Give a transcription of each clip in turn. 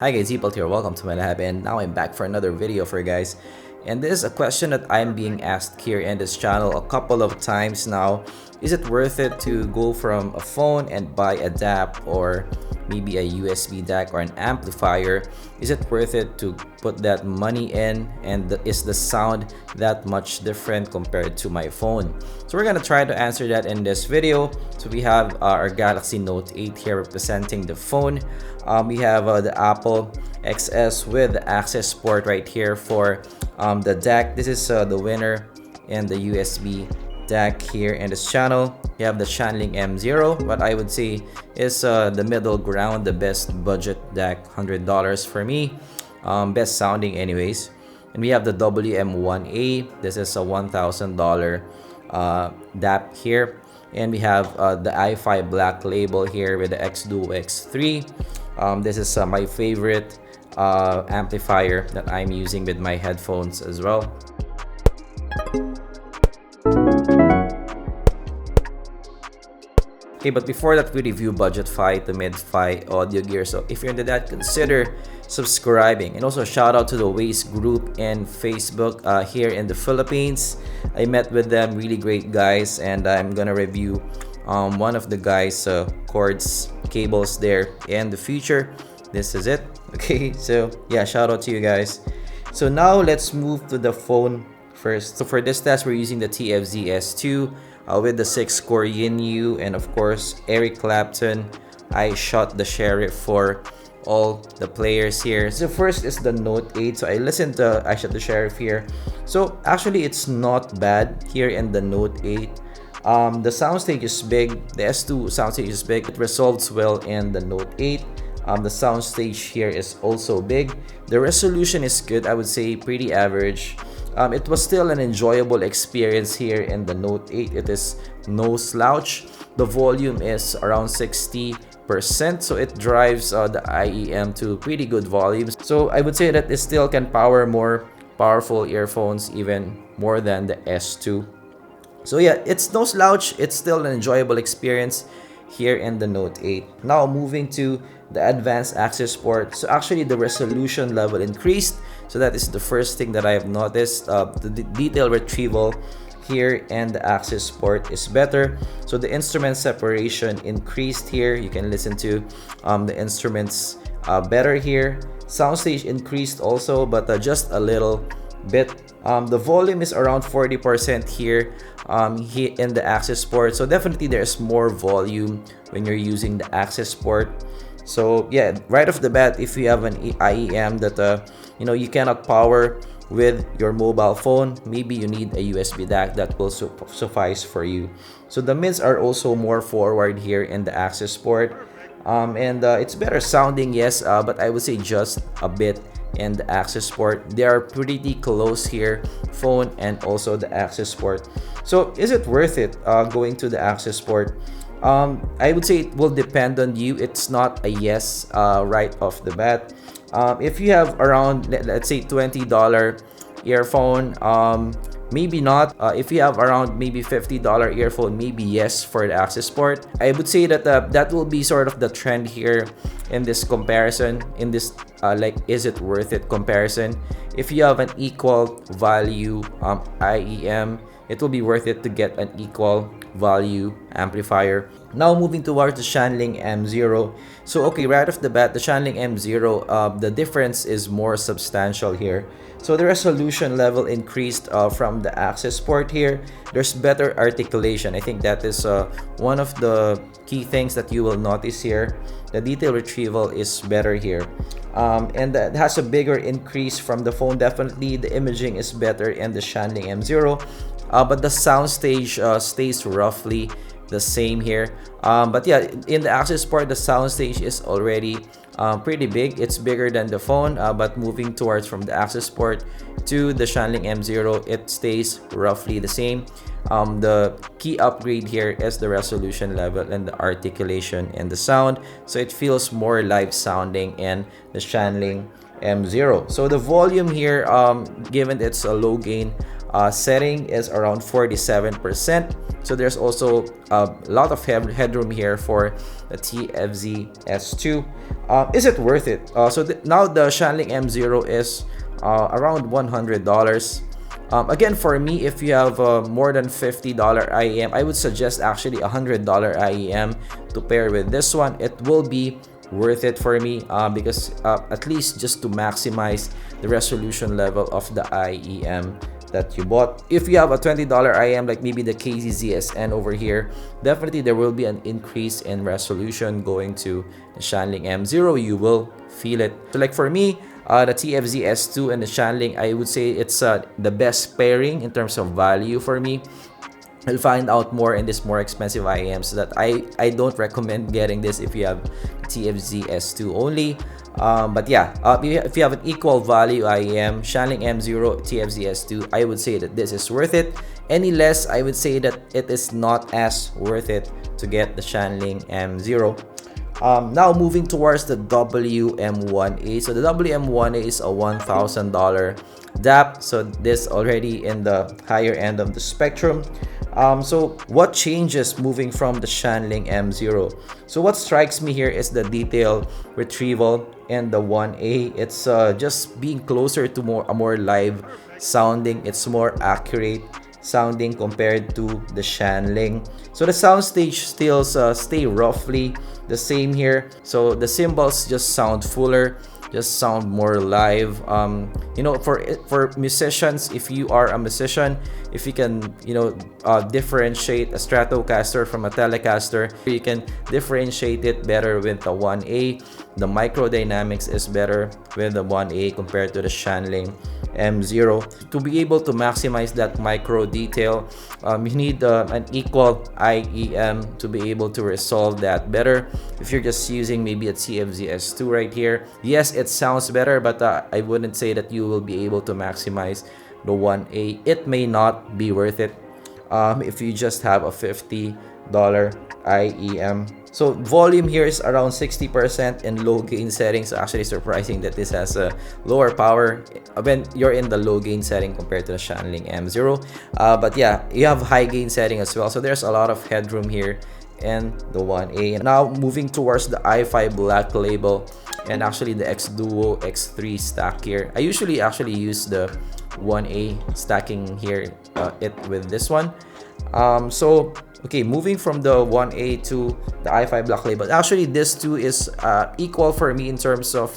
Hi guys, zpolt here. Welcome to my lab, and now I'm back for another video for you guys. And this is a question that I'm being asked here in this channel a couple of times now. Is it worth it to go from a phone and buy a DAP or maybe a USB DAC or an amplifier? Is it worth it to put that money in, and is the sound that much different compared to my phone? So we're gonna try to answer that in this video. So we have our Galaxy Note 8 here representing the phone. We have the Apple XS with the Accessport right here for the DAC. This is the winner in the USB DAC here in this channel. You have the Shandling M0, what I would say is the middle ground, the best budget DAC, $100 for me, best sounding anyways. And we have the WM1a. This is a $1,000 DAP here. And we have the IFI Black Label here with the X-Duo X3. This is my favorite amplifier that I'm using with my headphones as well. Okay, but before that, we review budgetfi to mid-fi audio gear. So if you're into that, consider subscribing. And also shout out to the Waste group in Facebook here in the Philippines. I met with them, really great guys, and I'm gonna review one of the guys cords cables there in the future. This is it. Okay, so yeah, shout out to you guys. So now let's move to the phone first. So for this test, we're using the TFZ S2 with the 6-core Yin and of course Eric Clapton. I shot the sheriff for all the players here. So first is the Note 8. So I listened to I shot the sheriff here. So actually it's not bad here in the Note 8. The soundstage is big. The S2 soundstage is big. It resolves well in the Note 8. The soundstage here is also big. The resolution is good. I would say pretty average. It was still an enjoyable experience here in the Note 8. It is no slouch. The volume is around 60%, so it drives the IEM to pretty good volumes. So I would say that it still can power more powerful earphones, even more than the S2. So yeah, it's no slouch. It's still an enjoyable experience here in the Note 8. Now moving to the advanced Accessport. So actually the resolution level increased. So that is the first thing that I have noticed. The detail retrieval here and the Accessport is better. So the instrument separation increased here. You can listen to the instruments better here. Soundstage increased also, but just a little bit. The volume is around 40% here in the Accessport. So definitely there's more volume when you're using the Accessport. So yeah, right off the bat, if you have an IEM that you cannot power with your mobile phone, maybe you need a USB DAC that will suffice for you. So the mids are also more forward here in the Accessport, and it's better sounding, yes, but I would say just a bit in the Accessport. They are pretty close here, phone and also the Accessport. So is it worth it going to the Accessport? I would say it will depend on you. It's not a yes right off the bat. If you have around, let's say $20 earphone, maybe not. If you have around maybe $50 earphone, maybe yes for the Accessport. I would say that that will be sort of the trend here in this comparison, in this like is it worth it comparison. If you have an equal value IEM, it will be worth it to get an equal value amplifier. Now moving towards the Shandling M0. So okay, right off the bat, the Shandling M0, the difference is more substantial here. So the resolution level increased from the Accessport here. There's better articulation. I think that is one of the key things that you will notice here. The detail retrieval is better here. And that has a bigger increase from the phone. Definitely the imaging is better in the Shandling M0. But the soundstage stays roughly the same here. But yeah, in the Accessport, the soundstage is already pretty big. It's bigger than the phone, but moving towards from the Accessport to the Shandling M0, it stays roughly the same. The key upgrade here is the resolution level and the articulation and the sound. So it feels more live sounding in the Shandling M0. So the volume here, given it's a low gain setting is around 47%. So there's also a lot of headroom here for the TFZ S2. Is it worth it? Now the Shandling M0 is around $100. Again, for me, if you have more than $50 IEM, I would suggest actually $100 IEM to pair with this one. It will be worth it for me because at least just to maximize the resolution level of the IEM that you bought. If you have a $20 IEM, like maybe the KZZSN over here, definitely there will be an increase in resolution going to the Shandling M0. You will feel it. So like for me, the TFZ S2 and the Shandling, I would say it's the best pairing in terms of value for me. I'll find out more in this more expensive IEM, so that I don't recommend getting this if you have TFZ S2 only. But yeah, if you have an equal value IEM, Shandling M0, TFZ S2, I would say that this is worth it. Any less, I would say that it is not as worth it to get the Shandling M0. Now moving towards the WM1a. So the WM1a is a $1,000 DAP. So this already in the higher end of the spectrum. So what changes moving from the Shandling M0? So what strikes me here is the detail retrieval in the 1A. It's just being closer to a more live sounding. It's more accurate sounding compared to the Shandling. So the soundstage still stay roughly the same here. So the cymbals just sound fuller, just sound more live. You know, for musicians, if you are a musician, if you can, you know, differentiate a Stratocaster from a Telecaster, you can differentiate it better with the 1A. The microdynamics is better with the 1A compared to the Shandling M0. To be able to maximize that micro detail, you need an equal IEM to be able to resolve that better. If you're just using maybe a TFZ S2 right here, yes, it sounds better, but I wouldn't say that you will be able to maximize the 1A. It may not be worth it if you just have a $50 IEM. So volume here is around 60% in low gain settings. So actually surprising that this has a lower power when you're in the low gain setting compared to the Shandling M0. But yeah, you have high gain setting as well. So there's a lot of headroom here in the 1A. Now moving towards the IFI Black Label and actually the X Duo X3 stack here. I usually actually use the 1A stacking here with this one. So okay, moving from the 1A to the IFI Black Label. Actually, this two is equal for me in terms of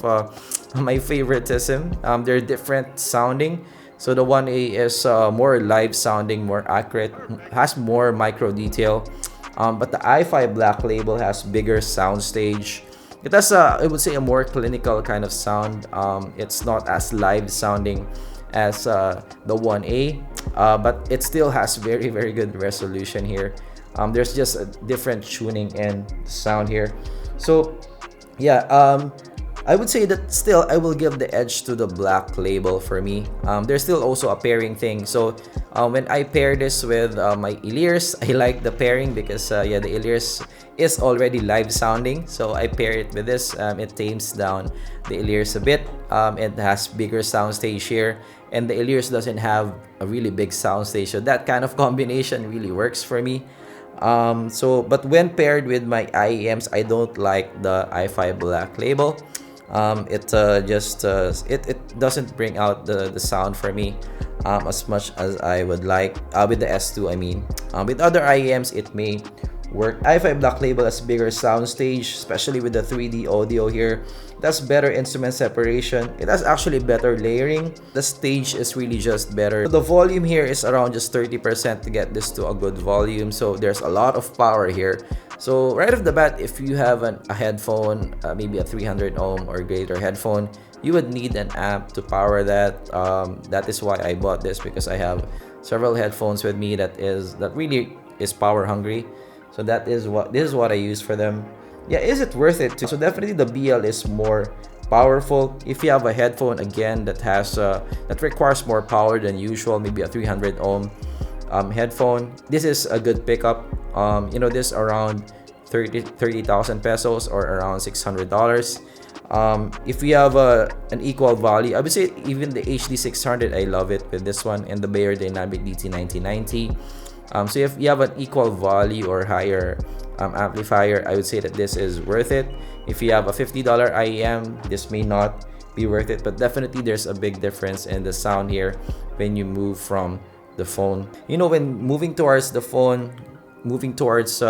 my favoritism. They're different sounding. So the 1A is more live sounding, more accurate, has more micro detail. But the IFI Black Label has bigger soundstage. It has I would say a more clinical kind of sound. It's not as live sounding as the 1A, but it still has very, very good resolution here. There's just a different tuning and sound here. So yeah, I would say that still I will give the edge to the Black Label for me. There's still also a pairing thing. So when I pair this with my Aliexpress, I like the pairing because yeah, the Aliexpress is already live sounding. So I pair it with this. It tames down the Aliexpress a bit. It has bigger soundstage here, and the Aliexpress doesn't have a really big soundstage. So that kind of combination really works for me. But when paired with my IEMs, I don't like the IFI Black Label. It doesn't bring out the sound for me as much as I would like with the S2. I mean, with other IEMs it may work. IFI Black Label has bigger soundstage, especially with the 3D audio here. It has better instrument separation. It has actually better layering. The stage is really just better. The volume here is around just 30% to get this to a good volume. So there's a lot of power here. So right off the bat, if you have a headphone, maybe a 300 ohm or greater headphone, you would need an amp to power that. That is why I bought this, because I have several headphones with me that really is power hungry. So this is what I use for them. Yeah, is it worth it too? So definitely the BL is more powerful. If you have a headphone again that has that requires more power than usual, maybe a 300 ohm headphone, this is a good pickup. You know, this around 30,000 pesos or around $600. If we have an equal value, I would say even the HD600, I love it with this one, and the Bayer Dynamic DT1990. So if you have an equal value or higher amplifier, I would say that this is worth it. If you have a $50 IEM, this may not be worth it, but definitely there's a big difference in the sound here when you move from the phone. You know, when moving towards the phone, moving towards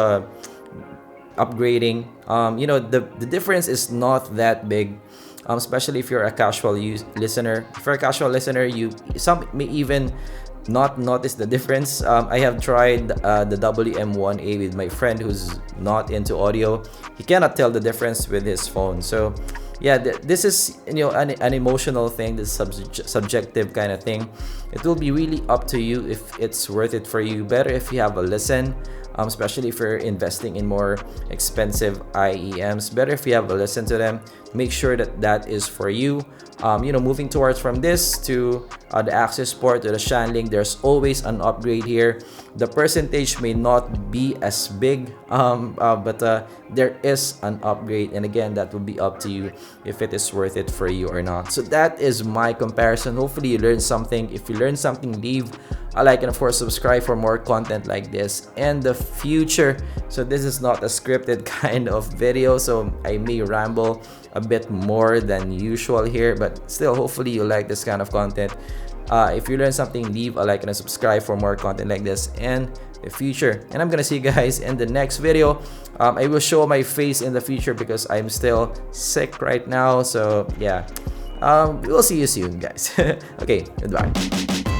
upgrading, you know, the difference is not that big, especially if you're a casual listener. For a casual listener, some may even not notice the difference. I have tried the WM1a with my friend who's not into audio. He cannot tell the difference with his phone. So yeah, this is, you know, an emotional thing, this subjective kind of thing. It will be really up to you if it's worth it for you. Better if you have a listen, especially if you're investing in more expensive IEMs. Better if you have a listen to them. Make sure that that is for you. You know, moving towards from this to the Accessport to the Shandling, there's always an upgrade here. The percentage may not be as big, but there is an upgrade, and again, that will be up to you if it is worth it for you or not. So that is my comparison. Hopefully you learned something. If you learned something, leave a like, and of course subscribe for more content like this in the future. So this is not a scripted kind of video, so I may ramble a bit more than usual here, but still, hopefully you like this kind of content. If you learned something, leave a like and a subscribe for more content like this in the future. And I'm gonna see you guys in the next video. I will show my face in the future because I'm still sick right now. So yeah, we'll see you soon, guys. Okay, goodbye.